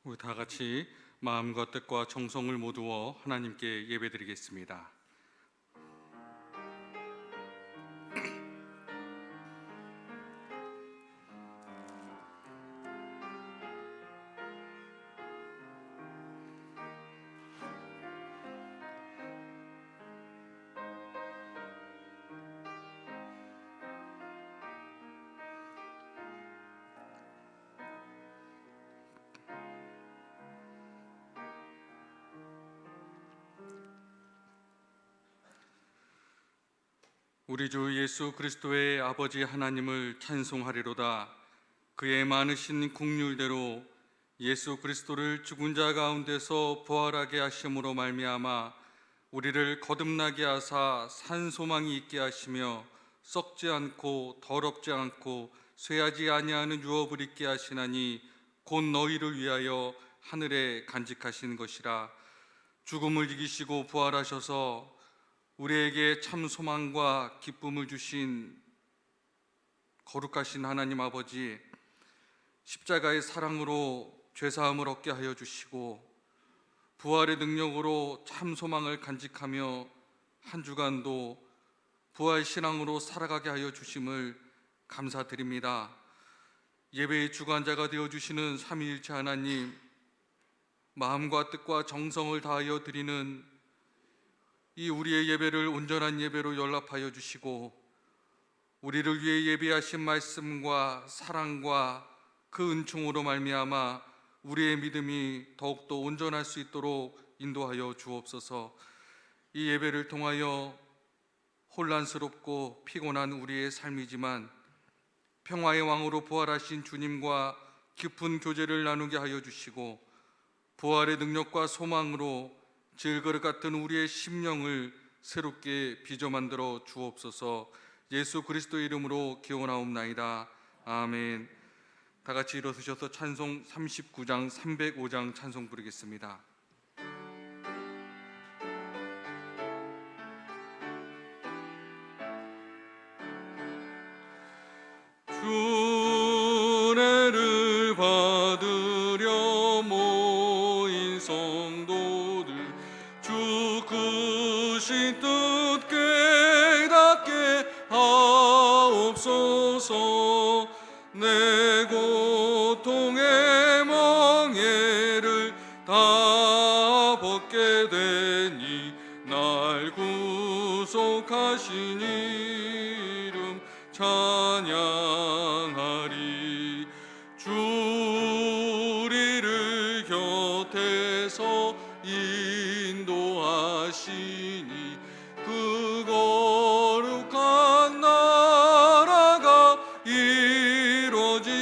우리 다 같이 마음과 뜻과 정성을 모두어 하나님께 예배드리겠습니다. 우리 주 예수 그리스도의 아버지 하나님을 찬송하리로다. 그의 많으신 긍휼대로 예수 그리스도를 죽은 자 가운데서 부활하게 하심으로 말미암아 우리를 거듭나게 하사 산 소망이 있게 하시며 썩지 않고 더럽지 않고 쇠하지 아니하는 유업을 있게 하시나니 곧 너희를 위하여 하늘에 간직하신 것이라. 죽음을 이기시고 부활하셔서 우리에게 참 소망과 기쁨을 주신 거룩하신 하나님 아버지, 십자가의 사랑으로 죄사함을 얻게 하여 주시고 부활의 능력으로 참 소망을 간직하며 한 주간도 부활 신앙으로 살아가게 하여 주심을 감사드립니다. 예배의 주관자가 되어 주시는 삼위일체 하나님, 마음과 뜻과 정성을 다하여 드리는 이 우리의 예배를 온전한 예배로 연락하여 주시고 우리를 위해 예비하신 말씀과 사랑과 그 은총으로 말미암아 우리의 믿음이 더욱더 온전할 수 있도록 인도하여 주옵소서. 이 예배를 통하여 혼란스럽고 피곤한 우리의 삶이지만 평화의 왕으로 부활하신 주님과 깊은 교제를 나누게 하여 주시고 부활의 능력과 소망으로 질그릇 같은 우리의 심령을 새롭게 빚어 만들어 주옵소서. 예수 그리스도의 이름으로 기원하옵나이다. 아멘. 다 같이 일어서셔서 찬송 39장 305장 찬송 부르겠습니다. 주례를 받으려 모인 성도들, 주 크신 뜻 깨닫게 하옵소서. 내 고통의 멍에를 다 벗게 되니 날 구속하신 이름 찬양하리. 주 우리를 곁에서 인도하시니 그 거룩한 나라가 이루어지네.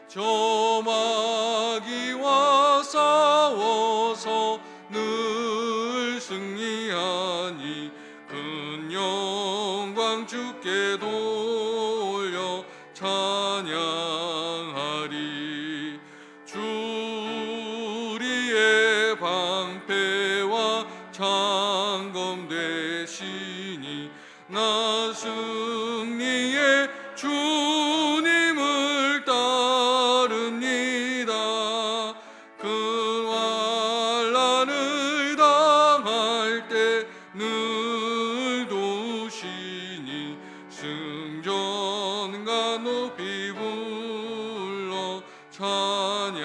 저 마귀와 싸워서 늘 승리하니 큰 영광 주께 돌려 찬양하리. 주 우리의 방패와 창검 되시니 나 승리의 주님을 따릅니다. 그 환난을 당할 때 늘 도우시니 승전가 높이 불러 찬양하리.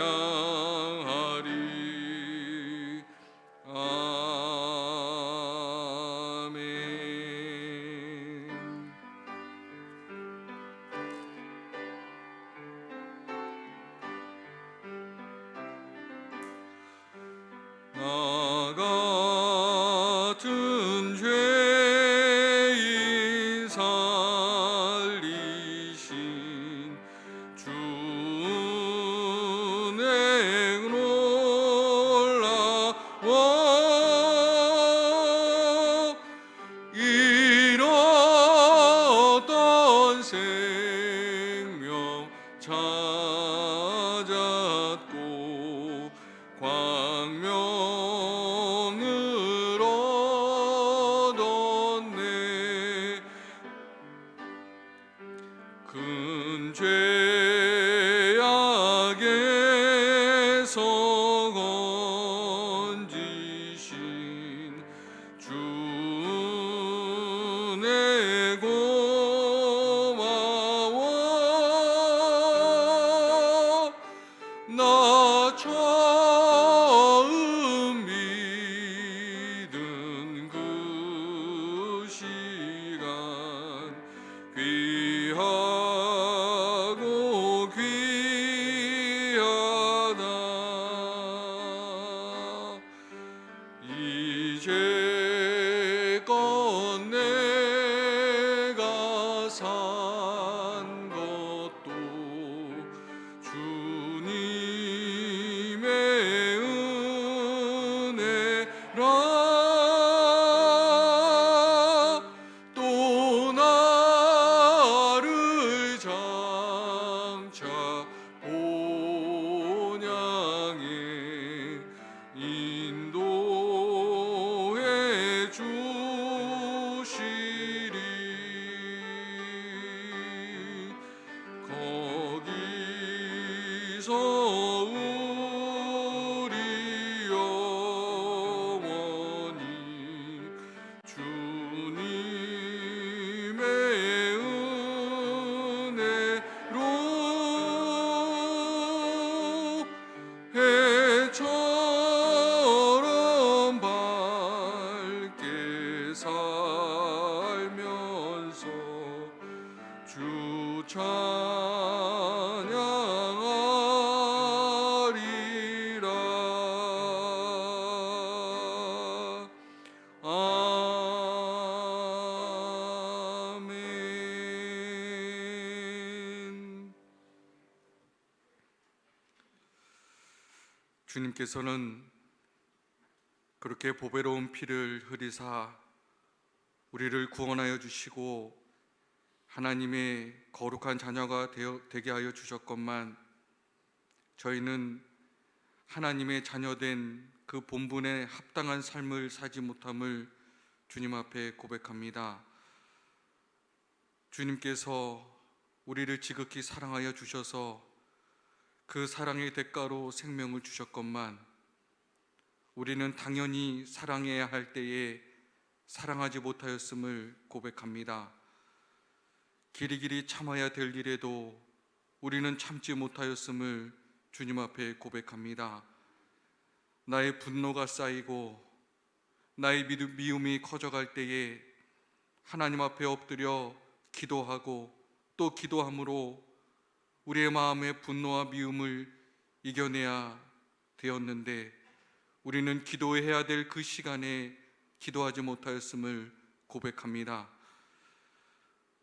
아멘. 나 같은 죄인 살리신 주 은혜 놀라워. 잃었던 생명 찾았고 광명을 얻었네. 큰 죄악의 나 처음 믿은 그 시간 귀하고 귀하다. 이제껏 내가 산 것도 주님의 은혜라. 또 나를 장차 본향에 인도해 주시리. 거기서 우리 영원히 주님의 은혜로 해처럼 밝게 살면서 주 찬양하리라. 아멘. 주님께서는 그렇게 보배로운 피를 흘리사 우리를 구원하여 주시고 하나님의 거룩한 자녀가 되게 하여 주셨건만, 저희는 하나님의 자녀된 그 본분에 합당한 삶을 살지 못함을 주님 앞에 고백합니다. 주님께서 우리를 지극히 사랑하여 주셔서 그 사랑의 대가로 생명을 주셨건만, 우리는 당연히 사랑해야 할 때에 사랑하지 못하였음을 고백합니다. 길이길이 참아야 될 일에도 우리는 참지 못하였음을 주님 앞에 고백합니다. 나의 분노가 쌓이고 나의 미움이 커져갈 때에 하나님 앞에 엎드려 기도하고 또 기도함으로 우리의 마음의 분노와 미움을 이겨내야 되었는데, 우리는 기도해야 될 그 시간에 기도하지 못하였음을 고백합니다.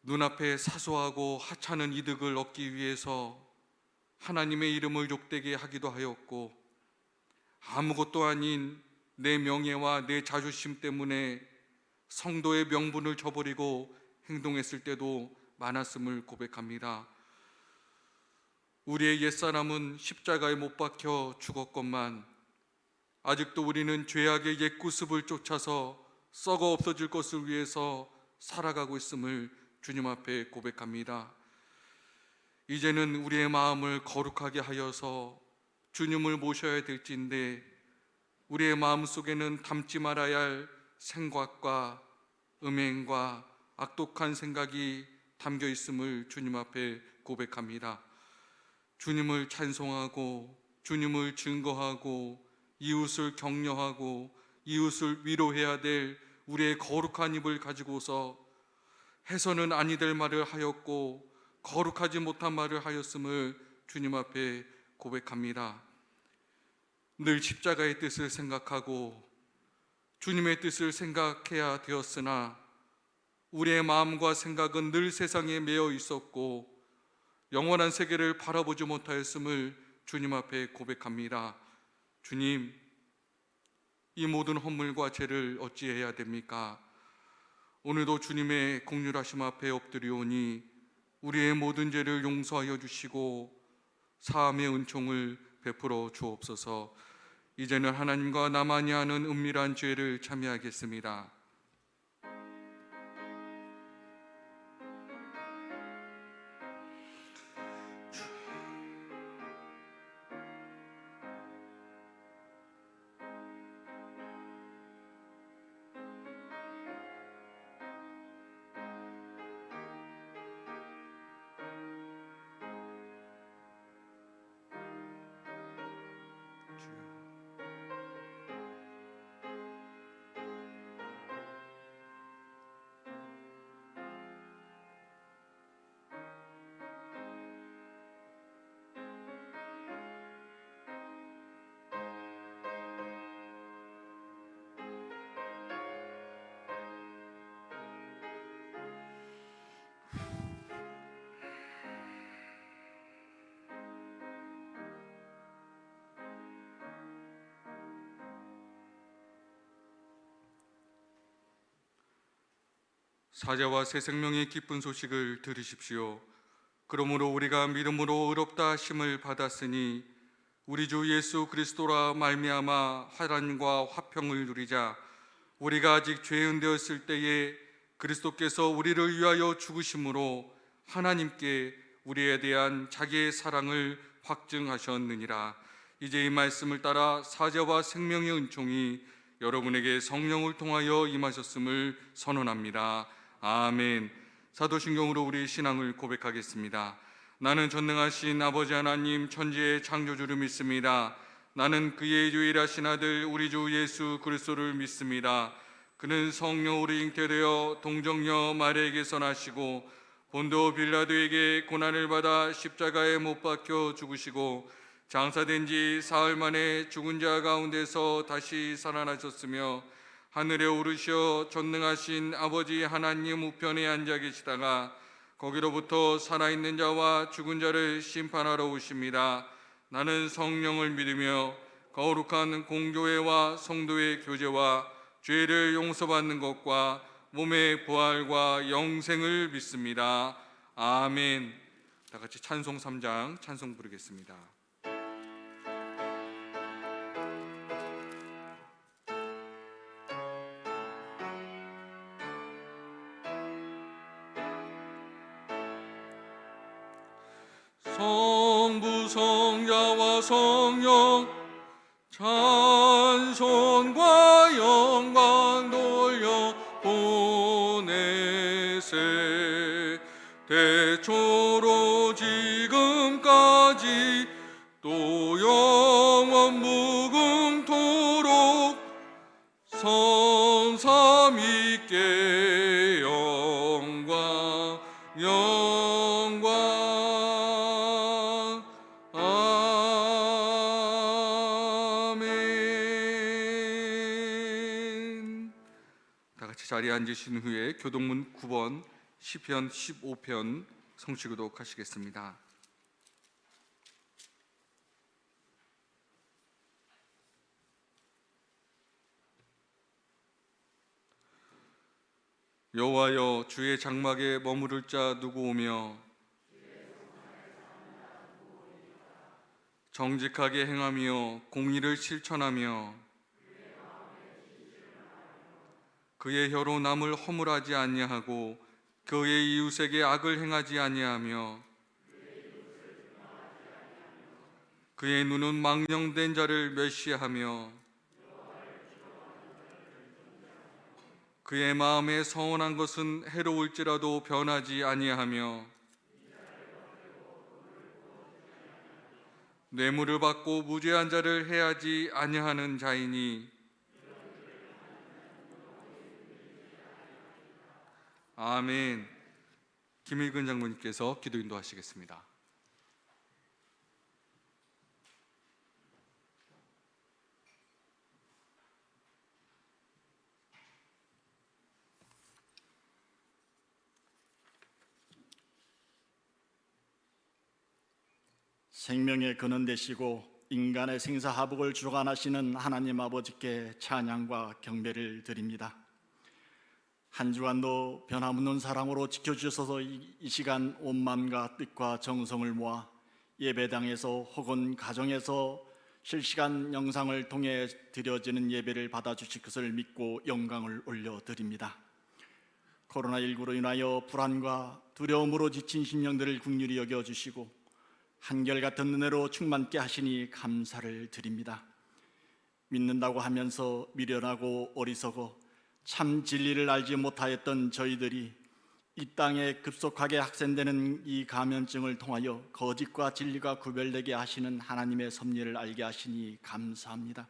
눈앞에 사소하고 하찮은 이득을 얻기 위해서 하나님의 이름을 욕되게 하기도 하였고, 아무것도 아닌 내 명예와 내 자존심 때문에 성도의 명분을 저버리고 행동했을 때도 많았음을 고백합니다. 우리의 옛사람은 십자가에 못 박혀 죽었건만, 아직도 우리는 죄악의 옛구습을 쫓아서 썩어 없어질 것을 위해서 살아가고 있음을 주님 앞에 고백합니다. 이제는 우리의 마음을 거룩하게 하여서 주님을 모셔야 될지인데, 우리의 마음 속에는 담지 말아야 할 생각과 음행과 악독한 생각이 담겨 있음을 주님 앞에 고백합니다. 주님을 찬송하고 주님을 증거하고 이웃을 격려하고 이웃을 위로해야 될 우리의 거룩한 입을 가지고서 해서는 아니 될 말을 하였고 거룩하지 못한 말을 하였음을 주님 앞에 고백합니다. 늘 십자가의 뜻을 생각하고 주님의 뜻을 생각해야 되었으나 우리의 마음과 생각은 늘 세상에 매여 있었고 영원한 세계를 바라보지 못하였음을 주님 앞에 고백합니다. 주님, 이 모든 허물과 죄를 어찌해야 됩니까? 오늘도 주님의 긍휼하심 앞에 엎드리오니 우리의 모든 죄를 용서하여 주시고 사함의 은총을 베풀어 주옵소서. 이제는 하나님과 나만이 아는 은밀한 죄를 참여하겠습니다. 사자와 새 생명의 기쁜 소식을 들으십시오. 그러므로 우리가 믿음으로 의롭다 하심을 받았으니 우리 주 예수 그리스도라 말미암아 하나님과 화평을 누리자. 우리가 아직 죄인 되었을 때에 그리스도께서 우리를 위하여 죽으심으로 하나님께 우리에 대한 자기의 사랑을 확증하셨느니라. 이제 이 말씀을 따라 사자와 생명의 은총이 여러분에게 성령을 통하여 임하셨음을 선언합니다. 아멘. 사도신경으로 우리 신앙을 고백하겠습니다. 나는 전능하신 아버지 하나님 천지의 창조주를 믿습니다. 나는 그의 유일하신 아들 우리 주 예수 그리스도를 믿습니다. 그는 성령으로 잉태되어 동정녀 마리아에게서 나시고 본도 빌라도에게 고난을 받아 십자가에 못 박혀 죽으시고 장사된 지 사흘 만에 죽은 자 가운데서 다시 살아나셨으며 하늘에 오르셔 전능하신 아버지 하나님 우편에 앉아 계시다가 거기로부터 살아있는 자와 죽은 자를 심판하러 오십니다. 나는 성령을 믿으며 거룩한 공교회와 성도의 교제와 죄를 용서받는 것과 몸의 부활과 영생을 믿습니다. 아멘. 다 같이 찬송 3장 찬송 부르겠습니다. 성부 성자와 성령 찬송과 영광 돌려 보내세. 대초로 지금까지 또 영원 무궁토록 성삼위께 영광 영광. 아멘. 다 같이 자리에 앉으신 후에 교동문 9번 시편 15편 성취교독 하시겠습니다. 여호와여, 주의 장막에 머무를 자 누구 오며 정직하게 행하며 공의를 실천하며 그의 혀로 남을 허물하지 아니하고 그의 이웃에게 악을 행하지 아니하며 그의 눈은 망령된 자를 멸시하며 그의 마음에 서운한 것은 해로울지라도 변하지 아니하며 뇌물을 받고 무죄한 자를 해하지 아니하는 자이니 아멘. 김일근 장로님께서 기도 인도하시겠습니다. 생명의 근원 되시고 인간의 생사화복을 주관하시는 하나님 아버지께 찬양과 경배를 드립니다. 한 주간도 변함없는 사랑으로 지켜주셔서 이 시간 온 마음과 뜻과 정성을 모아 예배당에서 혹은 가정에서 실시간 영상을 통해 드려지는 예배를 받아주실 것을 믿고 영광을 올려드립니다. 코로나19로 인하여 불안과 두려움으로 지친 심령들을 긍휼히 여겨주시고 한결같은 은혜로 충만케 하시니 감사를 드립니다. 믿는다고 하면서 미련하고 어리석어 참 진리를 알지 못하였던 저희들이 이 땅에 급속하게 확산되는 이 감염증을 통하여 거짓과 진리가 구별되게 하시는 하나님의 섭리를 알게 하시니 감사합니다.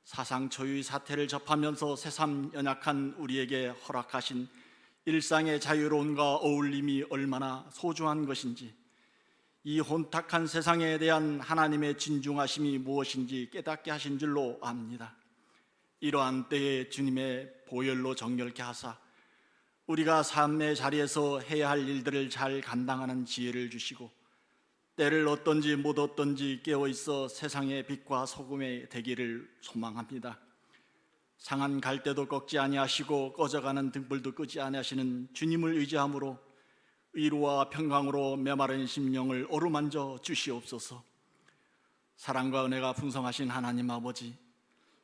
사상 초유의 사태를 접하면서 새삼 연약한 우리에게 허락하신 일상의 자유로움과 어울림이 얼마나 소중한 것인지, 이 혼탁한 세상에 대한 하나님의 진중하심이 무엇인지 깨닫게 하신 줄로 압니다. 이러한 때에 주님의 보혈로 정결케 하사 우리가 삶의 자리에서 해야 할 일들을 잘 감당하는 지혜를 주시고 때를 얻든지 못 얻든지 깨어있어 세상의 빛과 소금의 되기를 소망합니다. 상한 갈대도 꺾지 아니하시고 꺼져가는 등불도 끄지 아니하시는 주님을 의지함으로 위로와 평강으로 메마른 심령을 어루만져 주시옵소서. 사랑과 은혜가 풍성하신 하나님 아버지,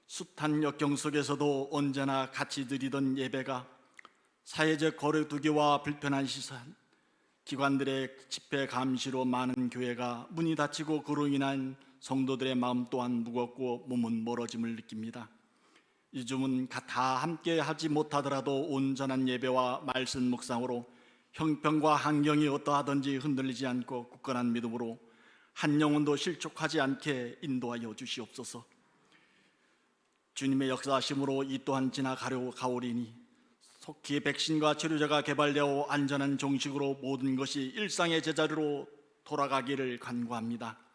숱한 역경 속에서도 언제나 같이 드리던 예배가 사회적 거리두기와 불편한 시선, 기관들의 집회 감시로 많은 교회가 문이 닫히고 그로 인한 성도들의 마음 또한 무겁고 몸은 멀어짐을 느낍니다. 요즘은 다 함께 하지 못하더라도 온전한 예배와 말씀 묵상으로 형편과 환경이 어떠하든지 흔들리지 않고 굳건한 믿음으로 한 영혼도 실족하지 않게 인도하여 주시옵소서. 주님의 역사하심으로 이 또한 지나가려 가오리니 속히 백신과 치료제가 개발되어 안전한 종식으로 모든 것이 일상의 제자리로 돌아가기를 간구합니다.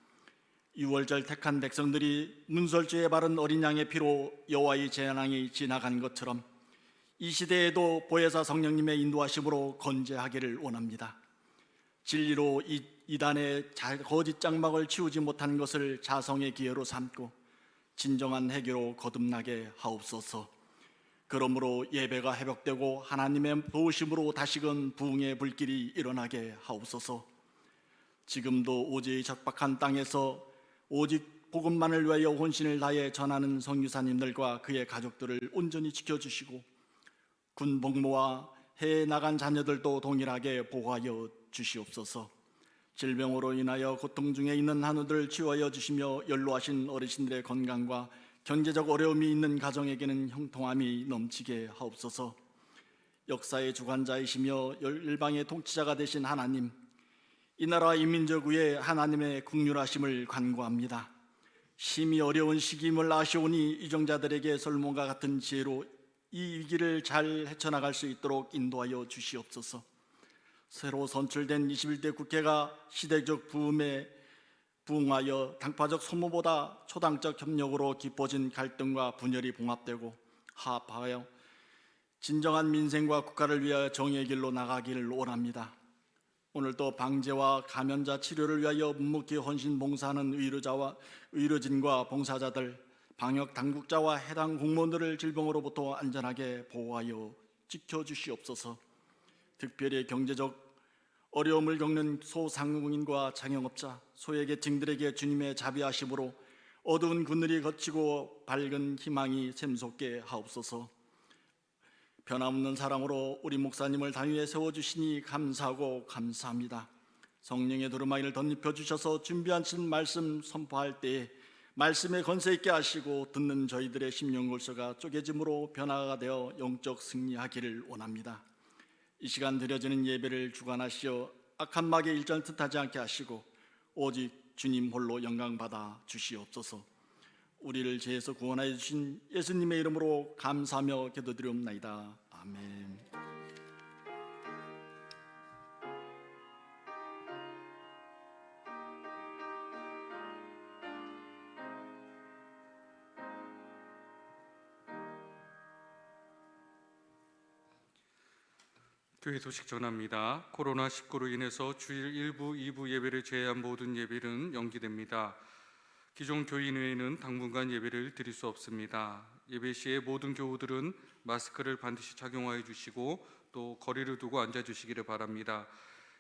6월절 택한 백성들이 문설주에 바른 어린 양의 피로 여호와의 재앙이 지나간 것처럼 이 시대에도 보혜사 성령님의 인도하심으로 건재하기를 원합니다. 진리로 이단의 거짓 장막을 치우지 못한 것을 자성의 기회로 삼고 진정한 해결로 거듭나게 하옵소서. 그러므로 예배가 회복되고 하나님의 도우심으로 다시금 부흥의 불길이 일어나게 하옵소서. 지금도 오지의 적박한 땅에서 오직 복음만을 위하여 혼신을 다해 전하는 선교사님들과 그의 가족들을 온전히 지켜주시고 군 복무와 해외 나간 자녀들도 동일하게 보호하여 주시옵소서. 질병으로 인하여 고통 중에 있는 한우들을 치유하여 주시며 연로하신 어르신들의 건강과 경제적 어려움이 있는 가정에게는 형통함이 넘치게 하옵소서. 역사의 주관자이시며 열방의 통치자가 되신 하나님, 이 나라 이 민족 위에 하나님의 긍휼하심을 간구합니다. 심히 어려운 시기임을 아시오니 이정자들에게 솔몬과 같은 지혜로 이 위기를 잘 헤쳐나갈 수 있도록 인도하여 주시옵소서. 새로 선출된 21대 국회가 시대적 부흥에 부응하여 당파적 소모보다 초당적 협력으로 깊어진 갈등과 분열이 봉합되고 화합하여 진정한 민생과 국가를 위하여 정의의 길로 나가기를 원합니다. 오늘도 방제와 감염자 치료를 위하여 묵묵히 헌신 봉사하는 의료진과 봉사자들, 방역 당국자와 해당 공무원들을 질병으로부터 안전하게 보호하여 지켜주시옵소서. 특별히 경제적 어려움을 겪는 소상공인과 자영업자, 소외계층들에게 주님의 자비하심으로 어두운 그늘이 걷히고 밝은 희망이 샘솟게 하옵소서. 변함없는 사랑으로 우리 목사님을 당위에 세워주시니 감사하고 감사합니다. 성령의 두루마기를 덧입혀 주셔서 준비하신 말씀 선포할 때에 말씀에 건세 있게 하시고 듣는 저희들의 심령골서가 쪼개짐으로 변화가 되어 영적 승리하기를 원합니다. 이 시간 드려지는 예배를 주관하시어 악한 마귀의 일전을 뜻하지 않게 하시고 오직 주님 홀로 영광받아 주시옵소서. 우리를 죄에서 구원하여 주신 예수님의 이름으로 감사하며 기도드리옵나이다. 아멘. 교회 소식 전합니다. 코로나19로 인해서 주일 1부, 2부 예배를 제외한 모든 예배는 연기됩니다. 기존 교인 외에는 당분간 예배를 드릴 수 없습니다. 예배 시에 모든 교우들은 마스크를 반드시 착용하여 주시고 또 거리를 두고 앉아 주시기를 바랍니다.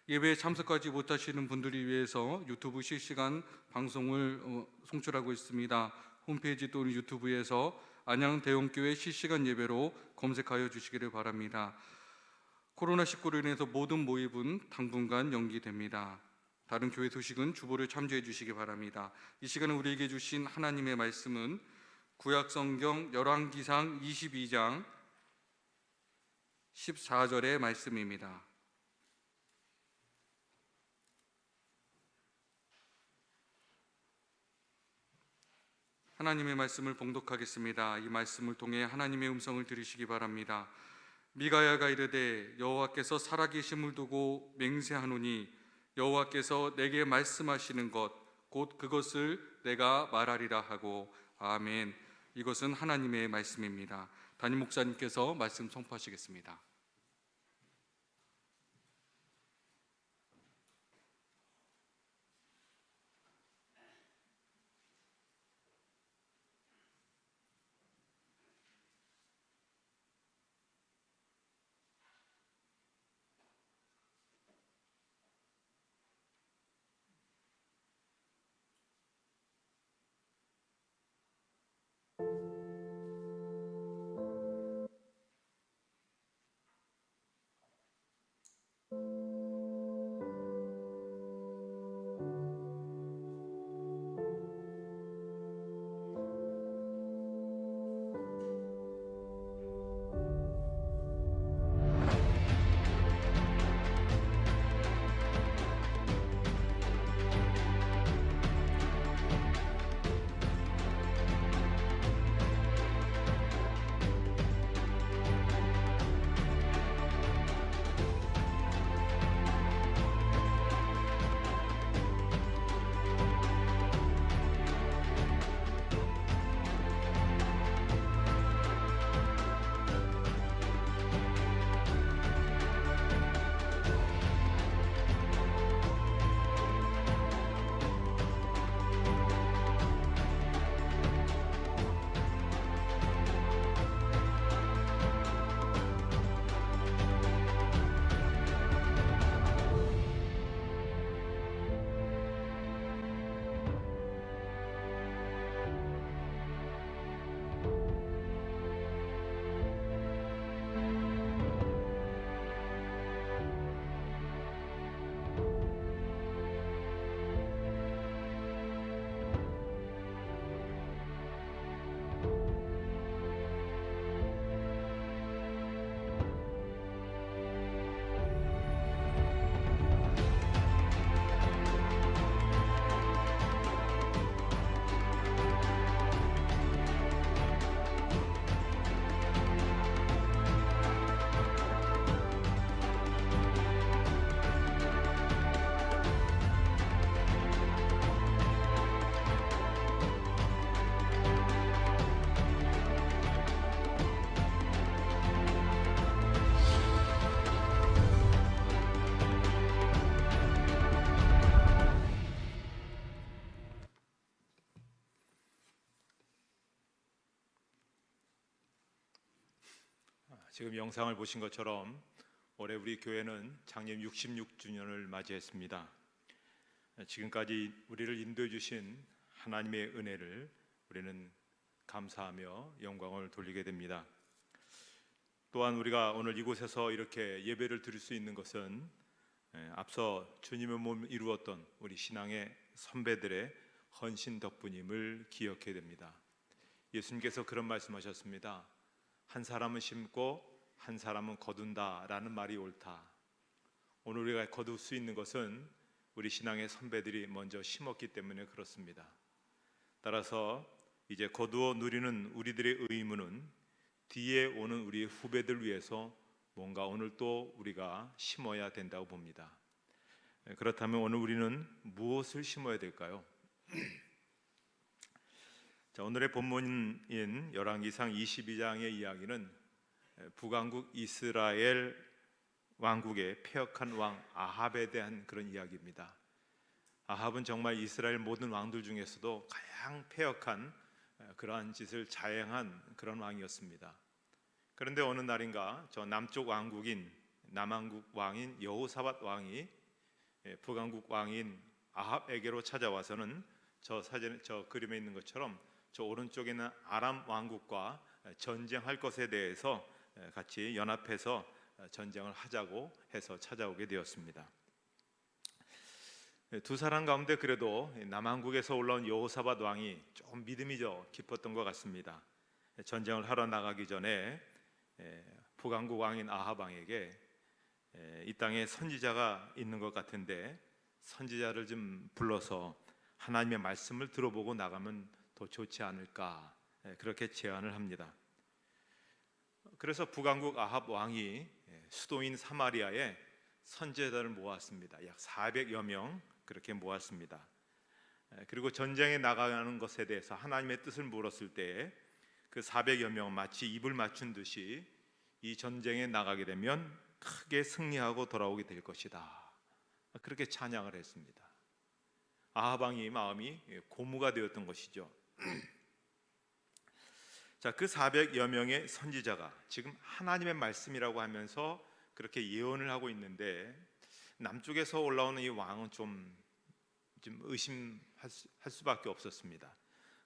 예배에 참석하지 못하시는 분들을 위해서 유튜브 실시간 방송을 송출하고 있습니다. 홈페이지 또는 유튜브에서 안양대형교회 실시간 예배로 검색하여 주시기를 바랍니다. 코로나19로 인해서 모든 모임은 당분간 연기됩니다. 다른 교회 소식은 주보를 참조해 주시기 바랍니다. 이 시간에 우리에게 주신 하나님의 말씀은 구약성경 열왕기상 22장 14절의 말씀입니다. 하나님의 말씀을 봉독하겠습니다. 이 말씀을 통해 하나님의 음성을 들으시기 바랍니다. 미가야가 이르되 여호와께서 살아계심을 두고 맹세하노니 여호와께서 내게 말씀하시는 것 곧 그것을 내가 말하리라 하고 아멘. 이것은 하나님의 말씀입니다. 담임 목사님께서 말씀 선포하시겠습니다. 지금 영상을 보신 것처럼 올해 우리 교회는 창립 66주년을 맞이했습니다. 지금까지 우리를 인도해 주신 하나님의 은혜를 우리는 감사하며 영광을 돌리게 됩니다. 또한 우리가 오늘 이곳에서 이렇게 예배를 드릴 수 있는 것은 앞서 주님의 몸을 이루었던 우리 신앙의 선배들의 헌신 덕분임을 기억해야 됩니다. 예수님께서 그런 말씀하셨습니다. 한 사람은 심고 한 사람은 거둔다라는 말이 옳다. 오늘 우리가 거둘 수 있는 것은 우리 신앙의 선배들이 먼저 심었기 때문에 그렇습니다. 따라서 이제 거두어 누리는 우리들의 의무는 뒤에 오는 우리 후배들 위해서 뭔가 오늘 또 우리가 심어야 된다고 봅니다. 그렇다면 오늘 우리는 무엇을 심어야 될까요? 자, 오늘의 본문인 열왕기상 22장의 이야기는 북왕국 이스라엘 왕국의 패역한 왕 아합에 대한 그런 이야기입니다. 아합은 정말 이스라엘 모든 왕들 중에서도 가장 패역한 그러한 짓을 자행한 그런 왕이었습니다. 그런데 어느 날인가 저 남쪽 왕국인 남왕국 왕인 여호사밧 왕이 북왕국 왕인 아합에게로 찾아와서는 저 그림에 있는 것처럼 저 오른쪽에 있는 아람 왕국과 전쟁할 것에 대해서 같이 연합해서 전쟁을 하자고 해서 찾아오게 되었습니다. 두 사람 가운데 그래도 남왕국에서 올라온 여호사밧 왕이 좀 믿음이 깊었던 것 같습니다. 전쟁을 하러 나가기 전에 북왕국 왕인 아합 왕에게 이 땅에 선지자가 있는 것 같은데 선지자를 좀 불러서 하나님의 말씀을 들어보고 나가면 더 좋지 않을까, 그렇게 제안을 합니다. 그래서 북왕국 아합 왕이 수도인 사마리아에 선지자들을 모았습니다. 약 400여 명 그렇게 모았습니다. 그리고 전쟁에 나가는 것에 대해서 하나님의 뜻을 물었을 때 그 400여 명 마치 입을 맞춘 듯이 이 전쟁에 나가게 되면 크게 승리하고 돌아오게 될 것이다, 그렇게 찬양을 했습니다. 아합 왕의 마음이 고무가 되었던 것이죠. 자, 그 400여 명의 선지자가 지금 하나님의 말씀이라고 하면서 그렇게 예언을 하고 있는데 남쪽에서 올라오는 이 왕은 좀 의심할 수밖에 없었습니다.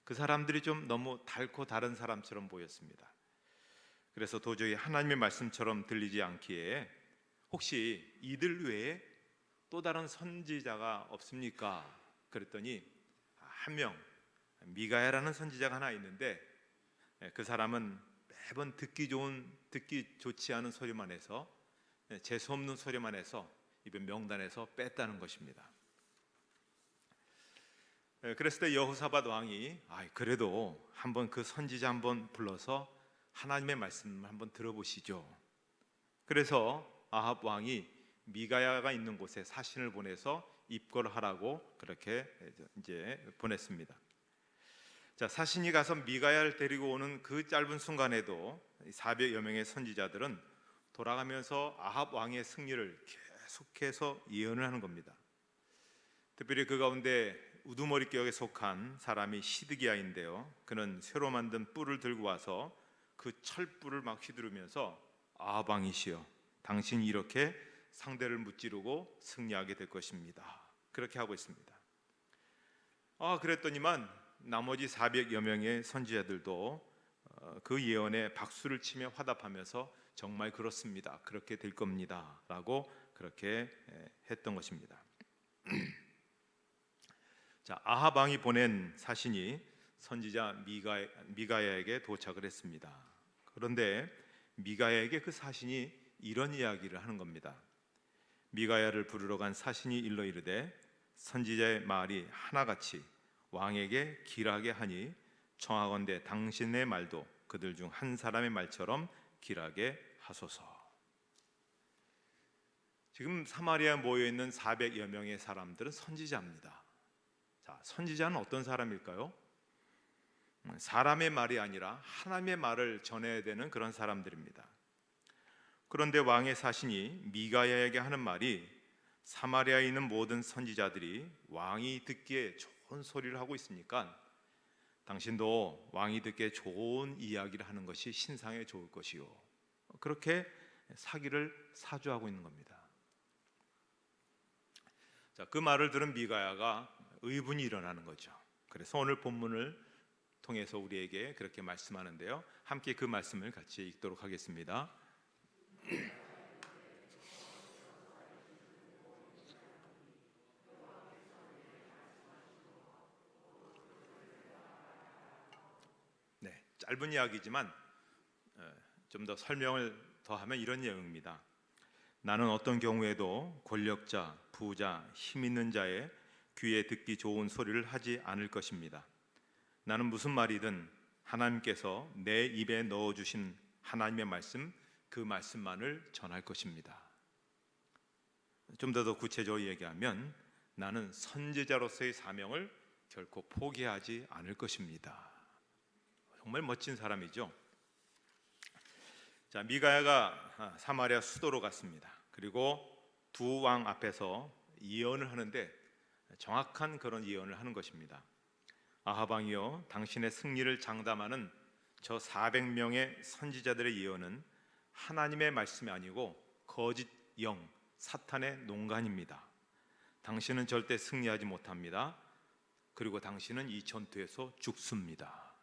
그 사람들이 좀 너무 달고 다른 사람처럼 보였습니다. 그래서 도저히 하나님의 말씀처럼 들리지 않기에 혹시 이들 외에 또 다른 선지자가 없습니까? 그랬더니 한 명, 미가야라는 선지자가 하나 있는데 그 사람은 매번 듣기 좋지 않은 소리만 해서, 재수 없는 소리만 해서 이번 명단에서 뺐다는 것입니다. 그랬을 때 여호사밧 왕이 그래도 한번 그 선지자 한번 불러서 하나님의 말씀을 한번 들어보시죠. 그래서 아합 왕이 미가야가 있는 곳에 사신을 보내서 입궐하라고 그렇게 이제 보냈습니다. 자, 사신이 가서 미가야를 데리고 오는 그 짧은 순간에도 400여 명의 선지자들은 돌아가면서 아합 왕의 승리를 계속해서 예언을 하는 겁니다. 특별히 그 가운데 우두머리 격에 속한 사람이 시드기야인데요, 그는 새로 만든 뿔을 들고 와서 그 철뿔을 막 휘두르면서 아합 왕이시여, 당신이 이렇게 상대를 무찌르고 승리하게 될 것입니다, 그렇게 하고 있습니다. 그랬더니만 나머지 400여 명의 선지자들도 그 예언에 박수를 치며 화답하면서 정말 그렇습니다, 그렇게 될 겁니다 라고 그렇게 했던 것입니다. 자, 아합 왕이 보낸 사신이 선지자 미가야에게 도착을 했습니다. 그런데 미가야에게 그 사신이 이런 이야기를 하는 겁니다. 미가야를 부르러 간 사신이 일러 이르되 선지자의 말이 하나같이 왕에게 길하게 하니 청하건대 당신의 말도 그들 중 한 사람의 말처럼 길하게 하소서. 지금 사마리아에 모여 있는 400여 명의 사람들은 선지자입니다. 자, 선지자는 어떤 사람일까요? 사람의 말이 아니라 하나님의 말을 전해야 되는 그런 사람들입니다. 그런데 왕의 사신이 미가야에게 하는 말이 사마리아에 있는 모든 선지자들이 왕이 듣기에 좋은 소리를 하고 있으니까 당신도 왕이 듣기에 좋은 이야기를 하는 것이 신상에 좋을 것이요, 그렇게 사기를 사주하고 있는 겁니다. 자, 그 말을 들은 미가야가 의분이 일어나는 거죠. 그래서 오늘 본문을 통해서 우리에게 그렇게 말씀하는데요, 함께 그 말씀을 같이 읽도록 하겠습니다. 네, 짧은 이야기지만 좀 더 설명을 더하면 이런 내용입니다. 나는 어떤 경우에도 권력자, 부자, 힘 있는 자의 귀에 듣기 좋은 소리를 하지 않을 것입니다. 나는 무슨 말이든 하나님께서 내 입에 넣어주신 하나님의 말씀, 그 말씀만을 전할 것입니다. 좀 더 구체적으로 얘기하면 나는 선지자로서의 사명을 결코 포기하지 않을 것입니다. 정말 멋진 사람이죠. 자, 미가야가 사마리아 수도로 갔습니다. 그리고 두 왕 앞에서 예언을 하는데 정확한 그런 예언을 하는 것입니다. 아합 왕이여, 당신의 승리를 장담하는 저 400명의 선지자들의 예언은 하나님의 말씀이 아니고 거짓 영, 사탄의 농간입니다. 당신은 절대 승리하지 못합니다. 그리고 당신은 이 전투에서 죽습니다.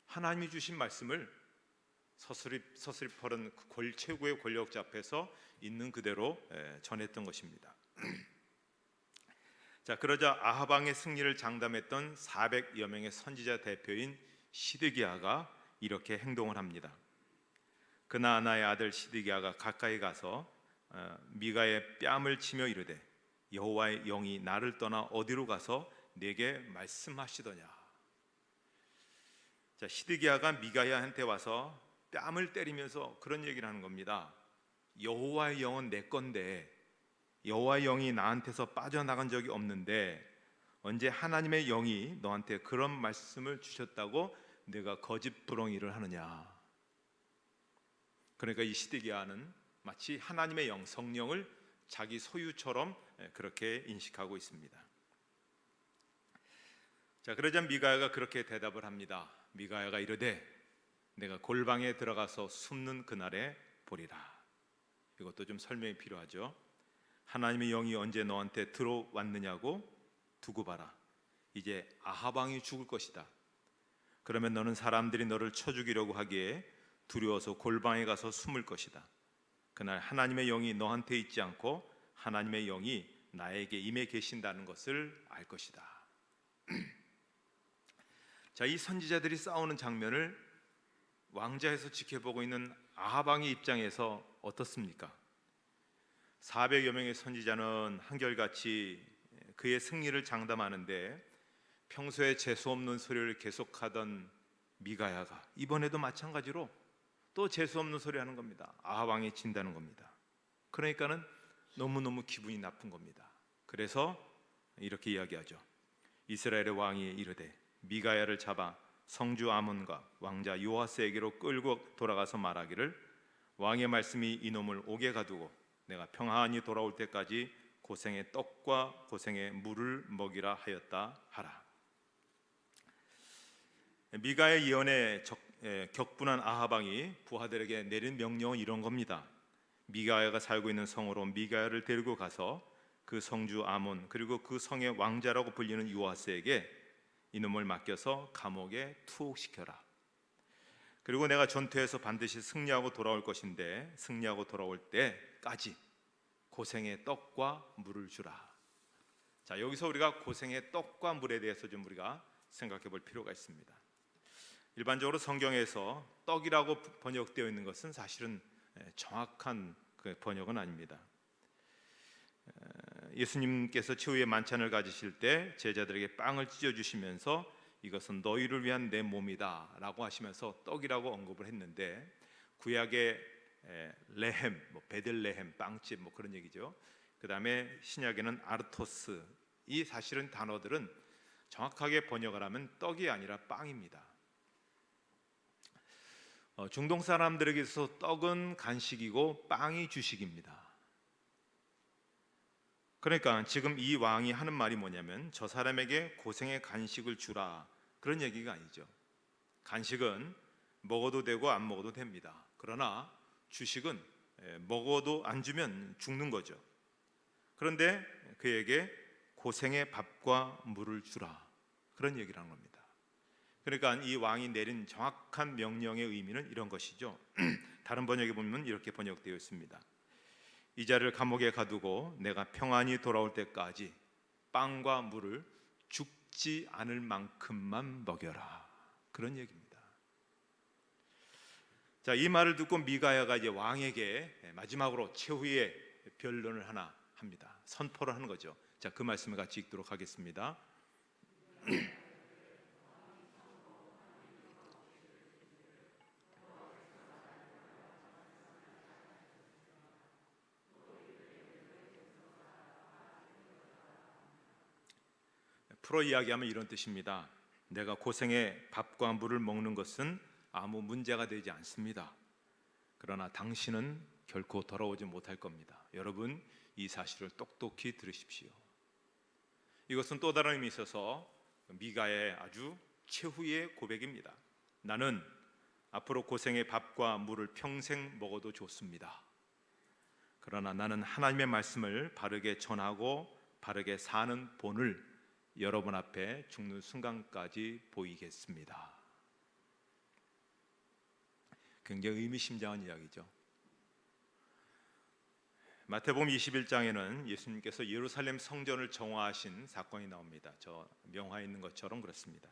하나님이 주신 말씀을 서슬퍼른 최고의 권력자 앞에서 있는 그대로 전했던 것입니다. 자, 그러자 아합 왕의 승리를 장담했던 400여 명의 선지자 대표인 시드기야가 이렇게 행동을 합니다. 그나아나의 아들 시드기야가 가까이 가서 미가의 뺨을 치며 이르되 여호와의 영이 나를 떠나 어디로 가서 내게 말씀하시더냐. 자, 시드기야가 미가야한테 와서 뺨을 때리면서 그런 얘기를 하는 겁니다. 여호와의 영은 내 건데, 여호와의 영이 나한테서 빠져나간 적이 없는데 언제 하나님의 영이 너한테 그런 말씀을 주셨다고 내가 거짓 부렁이를 하느냐. 그러니까 이 시드기야는 마치 하나님의 영, 성령을 자기 소유처럼 그렇게 인식하고 있습니다. 자, 그러자 미가야가 그렇게 대답을 합니다. 미가야가 이르되 내가 골방에 들어가서 숨는 그날에 보리라. 이것도 좀 설명이 필요하죠. 하나님의 영이 언제 너한테 들어왔느냐고 두고 봐라. 이제 아합 왕이 죽을 것이다. 그러면 너는 사람들이 너를 쳐 죽이려고 하기에 두려워서 골방에 가서 숨을 것이다. 그날 하나님의 영이 너한테 있지 않고 하나님의 영이 나에게 임해 계신다는 것을 알 것이다. 자, 이 선지자들이 싸우는 장면을 왕자에서 지켜보고 있는 아합 왕의 입장에서 어떻습니까? 400여 명의 선지자는 한결같이 그의 승리를 장담하는데 평소에 재수 없는 소리를 계속하던 미가야가 이번에도 마찬가지로 또 재수 없는 소리 하는 겁니다. 아합 왕이 진다는 겁니다. 그러니까는 너무너무 기분이 나쁜 겁니다. 그래서 이렇게 이야기하죠. 이스라엘의 왕이 이르되 미가야를 잡아 성주 아몬과 왕자 요아스에게로 끌고 돌아가서 말하기를 왕의 말씀이 이놈을 옥에 가두고 내가 평안히 돌아올 때까지 고생의 떡과 고생의 물을 먹이라 하였다 하라. 미가의 예언에 격분한 아합 왕이 부하들에게 내린 명령은 이런 겁니다. 미가야가 살고 있는 성으로 미가야를 데리고 가서 그 성주 아몬 그리고 그 성의 왕자라고 불리는 요아스에게 이놈을 맡겨서 감옥에 투옥시켜라. 그리고 내가 전투에서 반드시 승리하고 돌아올 것인데 승리하고 돌아올 때까지 고생의 떡과 물을 주라. 자, 여기서 우리가 고생의 떡과 물에 대해서 좀 우리가 생각해 볼 필요가 있습니다. 일반적으로 성경에서 떡이라고 번역되어 있는 것은 사실은 정확한 그 번역은 아닙니다. 예수님께서 최후의 만찬을 가지실 때 제자들에게 빵을 찢어 주시면서 이것은 너희를 위한 내 몸이다 라고 하시면서 떡이라고 언급을 했는데 구약의 레헴, 베들레헴 빵집 그런 얘기죠. 그 다음에 신약에는 아르토스, 이 사실은 단어들은 정확하게 번역을 하면 떡이 아니라 빵입니다. 중동 사람들에게 있어서 떡은 간식이고 빵이 주식입니다. 그러니까 지금 이 왕이 하는 말이 뭐냐면 저 사람에게 고생의 간식을 주라, 그런 얘기가 아니죠. 간식은 먹어도 되고 안 먹어도 됩니다. 그러나 주식은 먹어도 안 주면 죽는 거죠. 그런데 그에게 고생의 밥과 물을 주라, 그런 얘기를 하는 겁니다. 그러니까 이 왕이 내린 정확한 명령의 의미는 이런 것이죠. 다른 번역에 보면 이렇게 번역되어 있습니다. 이 자를 감옥에 가두고 내가 평안히 돌아올 때까지 빵과 물을 죽지 않을 만큼만 먹여라, 그런 얘기입니다. 자, 이 말을 듣고 미가야가 이제 왕에게 마지막으로 최후의 변론을 하나 합니다. 선포를 하는 거죠. 자, 그 말씀을 같이 읽도록 하겠습니다. 풀어 이야기하면 이런 뜻입니다. 내가 고생의 밥과 물을 먹는 것은 아무 문제가 되지 않습니다. 그러나 당신은 결코 돌아오지 못할 겁니다. 여러분, 이 사실을 똑똑히 들으십시오. 이것은 또 다른 의미 있어서 미가의 아주 최후의 고백입니다. 나는 앞으로 고생의 밥과 물을 평생 먹어도 좋습니다. 그러나 나는 하나님의 말씀을 바르게 전하고 바르게 사는 본을 여러분 앞에 죽는 순간까지 보이겠습니다. 굉장히 의미심장한 이야기죠. 마태복음 21장에는 예수님께서 예루살렘 성전을 정화하신 사건이 나옵니다. 저 명화에 있는 것처럼 그렇습니다.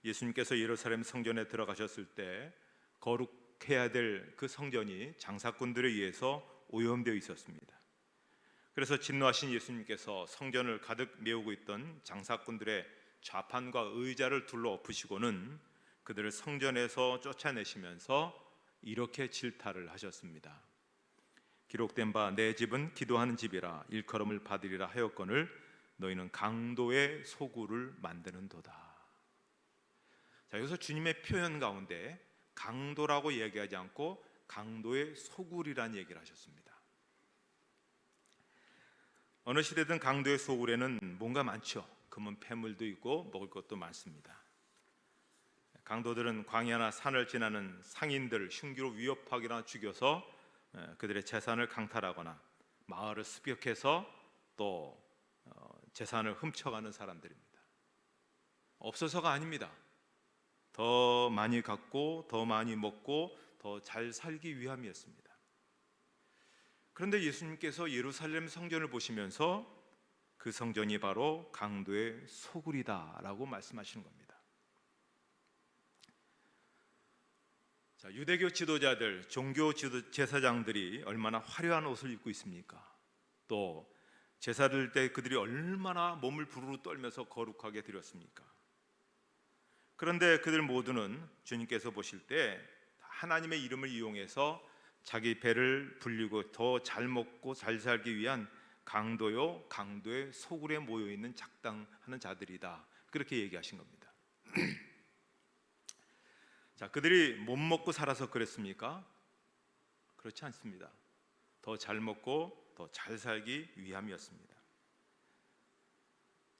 예수님께서 예루살렘 성전에 들어가셨을 때 거룩해야 될 그 성전이 장사꾼들에 의해서 오염되어 있었습니다. 그래서 진노하신 예수님께서 성전을 가득 메우고 있던 장사꾼들의 좌판과 의자를 둘러 엎으시고는 그들을 성전에서 쫓아내시면서 이렇게 질타를 하셨습니다. 기록된 바 내 집은 기도하는 집이라 일컬음을 받으리라 하였거늘 너희는 강도의 소굴을 만드는도다. 자, 여기서 주님의 표현 가운데 강도라고 얘기하지 않고 강도의 소굴이라는 얘기를 하셨습니다. 어느 시대든 강도의 소굴에는 뭔가 많죠. 금은 폐물도 있고 먹을 것도 많습니다. 강도들은 광야나 산을 지나는 상인들 흉기로 위협하거나 죽여서 그들의 재산을 강탈하거나 마을을 습격해서 또 재산을 훔쳐가는 사람들입니다. 없어서가 아닙니다. 더 많이 갖고 더 많이 먹고 더 잘 살기 위함이었습니다. 그런데 예수님께서 예루살렘 성전을 보시면서 그 성전이 바로 강도의 소굴이다라고 말씀하시는 겁니다. 자, 유대교 지도자들, 제사장들이 얼마나 화려한 옷을 입고 있습니까? 또 제사를 때 그들이 얼마나 몸을 부르르 떨면서 거룩하게 드렸습니까? 그런데 그들 모두는 주님께서 보실 때 하나님의 이름을 이용해서 자기 배를 불리고 더 잘 먹고 잘 살기 위한 강도의 소굴에 모여 있는 작당하는 자들이다, 그렇게 얘기하신 겁니다. 자, 그들이 못 먹고 살아서 그랬습니까? 그렇지 않습니다. 더 잘 먹고 더 잘 살기 위함이었습니다.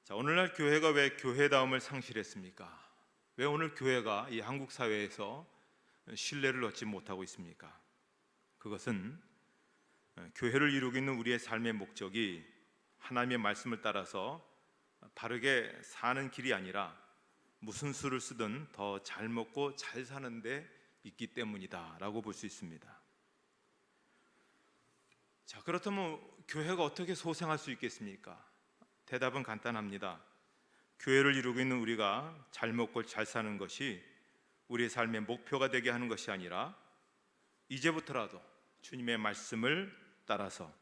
자, 오늘날 교회가 왜 교회다움을 상실했습니까? 왜 오늘 교회가 이 한국 사회에서 신뢰를 얻지 못하고 있습니까? 그것은 교회를 이루고 있는 우리의 삶의 목적이 하나님의 말씀을 따라서 바르게 사는 길이 아니라 무슨 수를 쓰든 더 잘 먹고 잘 사는 데 있기 때문이다라고 볼 수 있습니다. 자, 그렇다면 교회가 어떻게 소생할 수 있겠습니까? 대답은 간단합니다. 교회를 이루고 있는 우리가 잘 먹고 잘 사는 것이 우리의 삶의 목표가 되게 하는 것이 아니라 이제부터라도 주님의 말씀을 따라서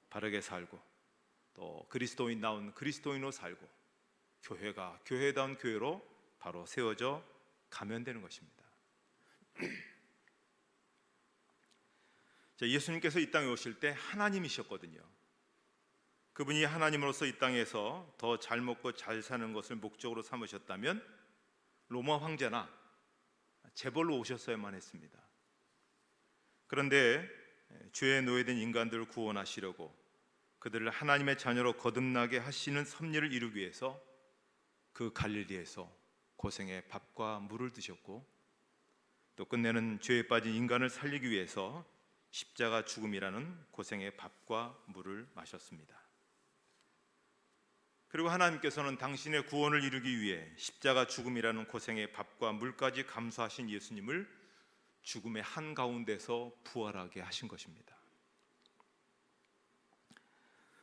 바르게 살고 또 그리스도인다운 그리스도인으로 살고 교회가 교회다운 교회로 바로 세워져 가면 되는 것입니다. 자, 예수님께서 이 땅에 오실 때 하나님이셨거든요. 그분이 하나님으로서 이 땅에서 더 잘 먹고 잘 사는 것을 목적으로 삼으셨다면 로마 황제나 재벌로 오셨어야만 했습니다. 그런데 죄에 노예된 인간들을 구원하시려고 그들을 하나님의 자녀로 거듭나게 하시는 섭리를 이루기 위해서 그 갈릴리에서 고생의 밥과 물을 드셨고 또 끝내는 죄에 빠진 인간을 살리기 위해서 십자가 죽음이라는 고생의 밥과 물을 마셨습니다. 그리고 하나님께서는 당신의 구원을 이루기 위해 십자가 죽음이라는 고생의 밥과 물까지 감수하신 예수님을 죽음의 한가운데서 부활하게 하신 것입니다.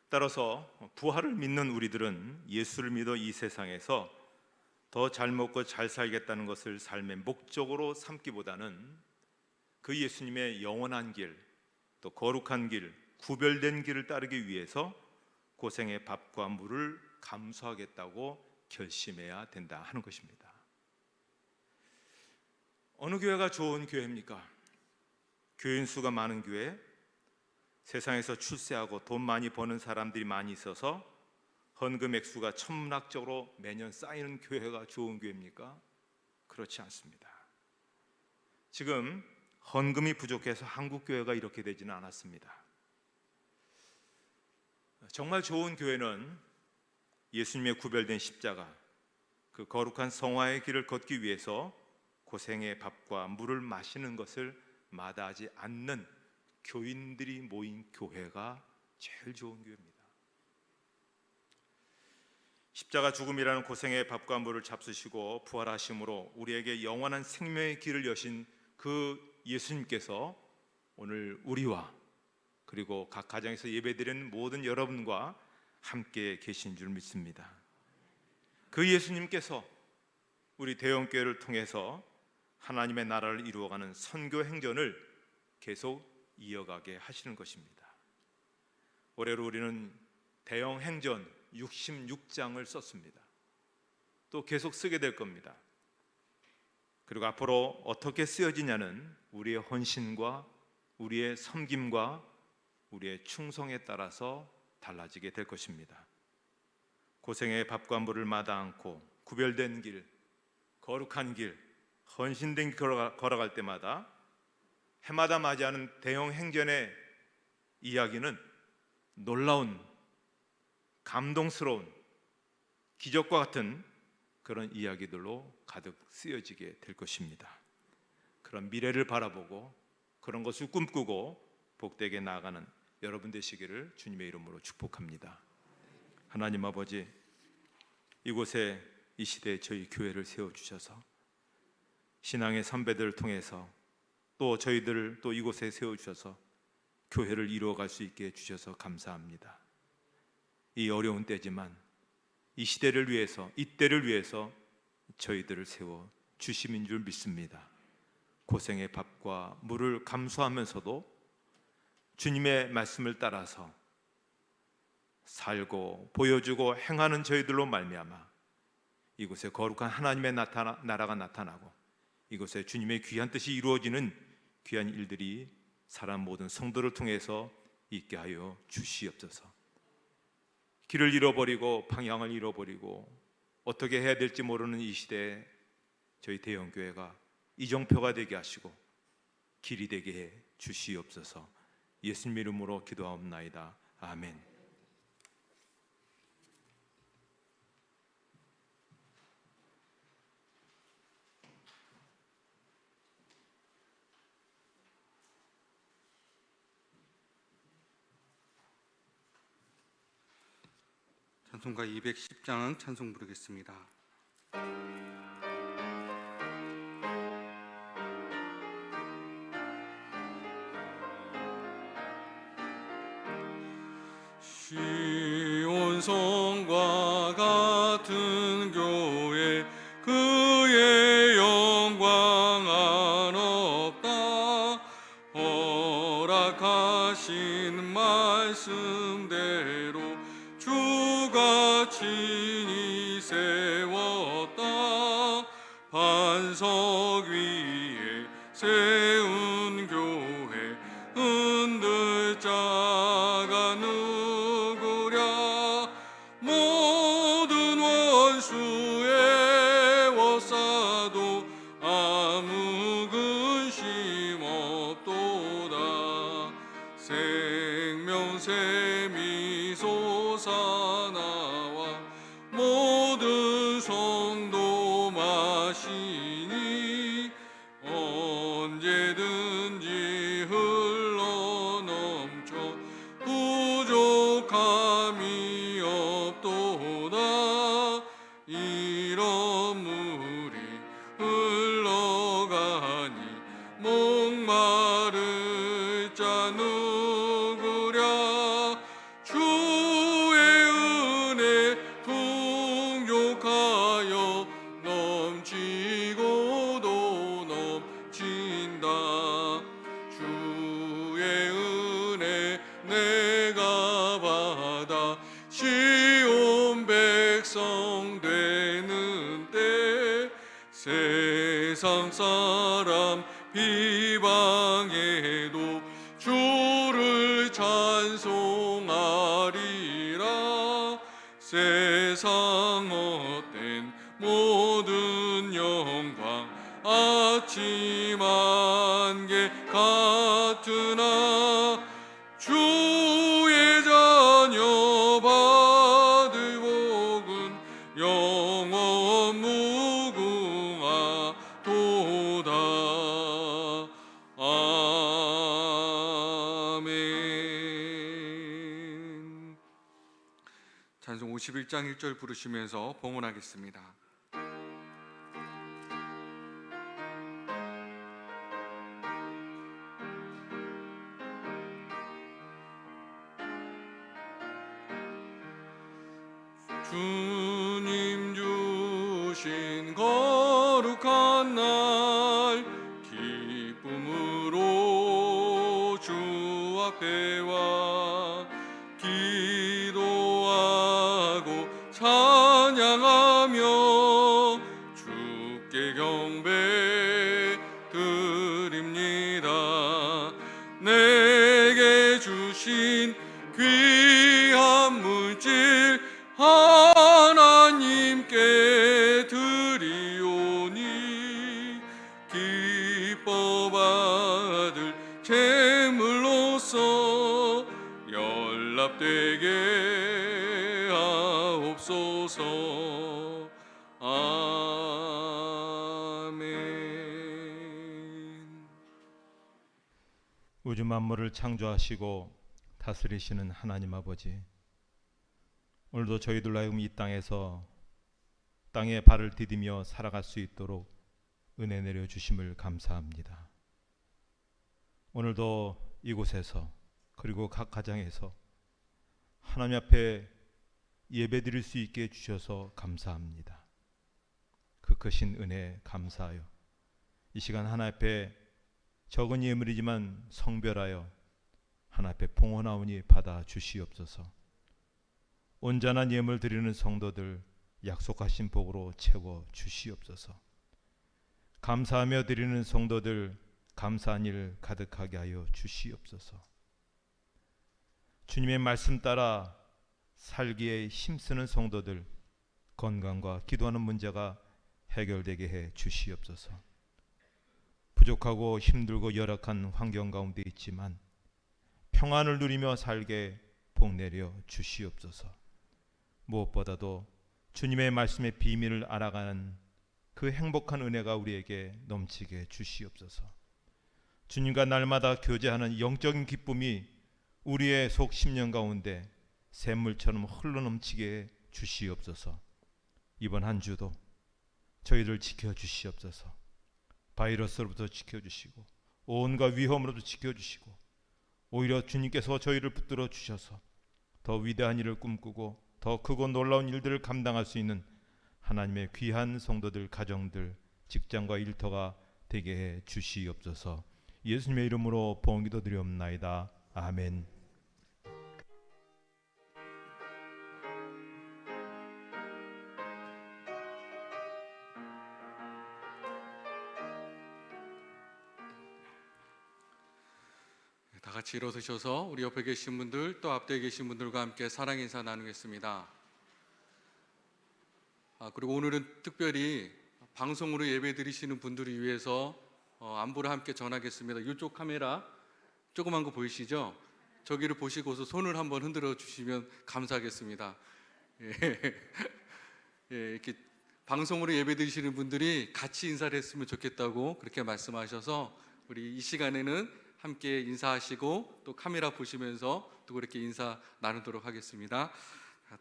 따라서 부활을 믿는 우리들은 예수를 믿어 이 세상에서 더 잘 먹고 잘 살겠다는 것을 삶의 목적으로 삼기보다는 그 예수님의 영원한 길, 또 거룩한 길, 구별된 길을 따르기 위해서 고생의 밥과 물을 감수하겠다고 결심해야 된다 하는 것입니다. 어느 교회가 좋은 교회입니까? 교인 수가 많은 교회, 세상에서 출세하고 돈 많이 버는 사람들이 많이 있어서 헌금 액수가 천문학적으로 매년 쌓이는 교회가 좋은 교회입니까? 그렇지 않습니다. 지금 헌금이 부족해서 한국 교회가 이렇게 되지는 않았습니다. 정말 좋은 교회는 예수님의 구별된 십자가, 그 거룩한 성화의 길을 걷기 위해서 고생의 밥과 물을 마시는 것을 마다하지 않는 교인들이 모인 교회가 제일 좋은 교회입니다. 십자가 죽음이라는 고생의 밥과 물을 잡수시고 부활하심으로 우리에게 영원한 생명의 길을 여신 그 예수님께서 오늘 우리와 그리고 각 가정에서 예배드리는 모든 여러분과 함께 계신 줄 믿습니다. 그 예수님께서 우리 대형교회를 통해서 하나님의 나라를 이루어가는 선교 행전을 계속 이어가게 하시는 것입니다. 올해로 우리는 대형 행전 66장을 썼습니다. 또 계속 쓰게 될 겁니다. 그리고 앞으로 어떻게 쓰여지냐는 우리의 헌신과 우리의 섬김과 우리의 충성에 따라서 달라지게 될 것입니다. 고생의 밥과 물을 마다 않고 구별된 길, 거룩한 길, 헌신된 길 걸어갈 때마다 해마다 맞이하는 대형 행전의 이야기는 놀라운 감동스러운 기적과 같은 그런 이야기들로 가득 쓰여지게 될 것입니다. 그런 미래를 바라보고 그런 것을 꿈꾸고 복되게 나아가는 여러분 되시기를 주님의 이름으로 축복합니다. 하나님 아버지, 이곳에 이 시대에 저희 교회를 세워주셔서 신앙의 선배들을 통해서 또 저희들을 또 이곳에 세워주셔서 교회를 이루어갈 수 있게 해주셔서 감사합니다. 이 어려운 때지만 이 시대를 위해서, 이 때를 위해서 저희들을 세워 주심인 줄 믿습니다. 고생의 밥과 물을 감수하면서도 주님의 말씀을 따라서 살고 보여주고 행하는 저희들로 말미암아 이곳에 거룩한 하나님의 나라가 나타나고 이곳에 주님의 귀한 뜻이 이루어지는 귀한 일들이 사람 모든 성도를 통해서 있게 하여 주시옵소서. 길을 잃어버리고 방향을 잃어버리고 어떻게 해야 될지 모르는 이 시대에 저희 대형교회가 이정표가 되게 하시고 길이 되게 해 주시옵소서. 예수님 이름으로 기도하옵나이다. 아멘. 찬송가 210장 찬송 부르겠습니다. 시온성과 같은 교회 그의 영광 한없다. 허락하신 말씀대로 주가 친히 세웠다. 반석 위에 세운 교회 흔들 자가 누구랴. 모든 원수의 워싸도 아무 근심 없도다. 생명샘이 솟아나와 모든 성도 마시니 언제든지 흘러넘쳐 부족함이 없도다. 이런 물이 흘러가니 목마를 자 누구랴. 주의 은혜 풍족하여 넘치고도 넘친다. 주의 은혜 내가 받아 시온 백성 되는 때 세상 사람 비방해도 주를 찬송하리라. 세상 헛된 모든 영광 아침 안개 같으나 주의 자녀 받을 복은 영원 무궁하도다. 아멘. 찬송 51장 1절 부르시면서 봉헌하겠습니다. 주님 주신 거룩한 날 기쁨으로 주 앞에 와 기도하고 찬양하며 주께 경배 드립니다. 내게 주신 귀한 물질 하나님께 드리오니 기뻐 받을 제물로서 연락되게 하옵소서. 아멘. 우주 만물을 창조하시고 다스리시는 하나님 아버지, 오늘도 저희들 하여금 이 땅에서 땅에 발을 디디며 살아갈 수 있도록 은혜 내려 주심을 감사합니다. 오늘도 이곳에서 그리고 각 가정에서 하나님 앞에 예배드릴 수 있게 해주셔서 감사합니다. 그 크신 은혜 감사하여 이 시간 하나님 앞에 적은 예물이지만 성별하여 하나님 앞에 봉헌하오니 받아 주시옵소서. 온전한 예물 드리는 성도들 약속하신 복으로 채워 주시옵소서. 감사하며 드리는 성도들 감사한 일 가득하게 하여 주시옵소서. 주님의 말씀 따라 살기에 힘쓰는 성도들 건강과 기도하는 문제가 해결되게 해 주시옵소서. 부족하고 힘들고 열악한 환경 가운데 있지만 평안을 누리며 살게 복 내려 주시옵소서. 무엇보다도 주님의 말씀의 비밀을 알아가는 그 행복한 은혜가 우리에게 넘치게 주시옵소서. 주님과 날마다 교제하는 영적인 기쁨이 우리의 속 심령 가운데 샘물처럼 흘러넘치게 주시옵소서. 이번 한 주도 저희를 지켜주시옵소서. 바이러스로부터 지켜주시고 온갖 위험으로부터 지켜주시고 오히려 주님께서 저희를 붙들어 주셔서 더 위대한 일을 꿈꾸고 더 크고 놀라운 일들을 감당할 수 있는 하나님의 귀한 성도들, 가정들, 직장과 일터가 되게 해 주시옵소서. 예수님의 이름으로 봉기도 드리옵나이다. 아멘. 다 같이 일어서셔서 우리 옆에 계신 분들 또 앞에 계신 분들과 함께 사랑 인사 나누겠습니다. 그리고 오늘은 특별히 방송으로 예배 드리시는 분들을 위해서 안부를 함께 전하겠습니다. 이쪽 카메라 조그만 거 보이시죠? 저기를 보시고서 손을 한번 흔들어 주시면 감사하겠습니다. 이렇게 방송으로 예배 드리시는 분들이 같이 인사를 했으면 좋겠다고 그렇게 말씀하셔서 우리 이 시간에는 함께 인사하시고 또 카메라 보시면서 또 그렇게 인사 나누도록 하겠습니다.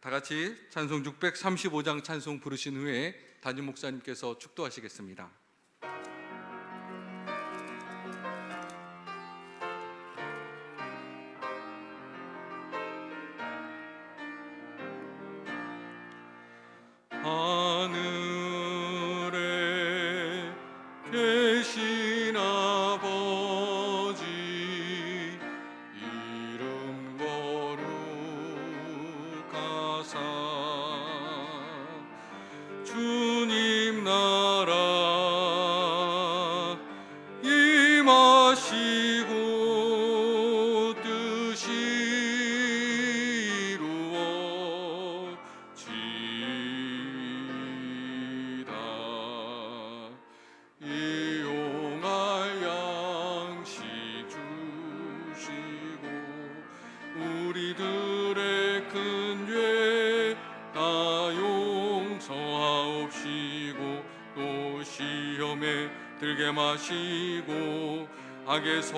다 같이 찬송 635장 찬송 부르신 후에 담임 목사님께서 축도하시겠습니다. 하늘에 계신 아버지 이름 거룩하사 주님 나라 임하시고 뜻이 이루어지이다. 일용할 양식 주시고 우리들의 큰 죄 다 용서하옵시고 또 시험에 들게 마시고 악에서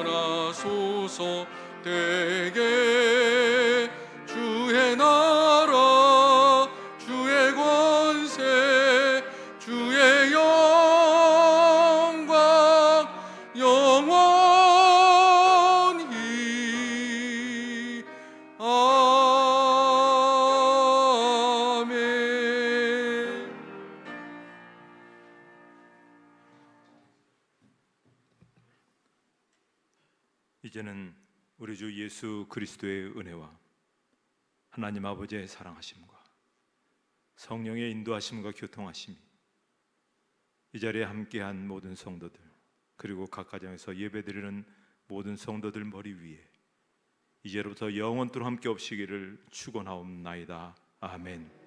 구원하소서. 되게 주의 나라 주의 권세 주의 영광 영원히 아멘. 이제는 우리 주 예수 그리스도의 은혜와 하나님 아버지의 사랑하심과 성령의 인도하심과 교통하심이 이 자리에 함께한 모든 성도들 그리고 각 가정에서 예배드리는 모든 성도들 머리 위에 이제로부터 영원토록 함께 없시기를 축원하옵나이다. 아멘.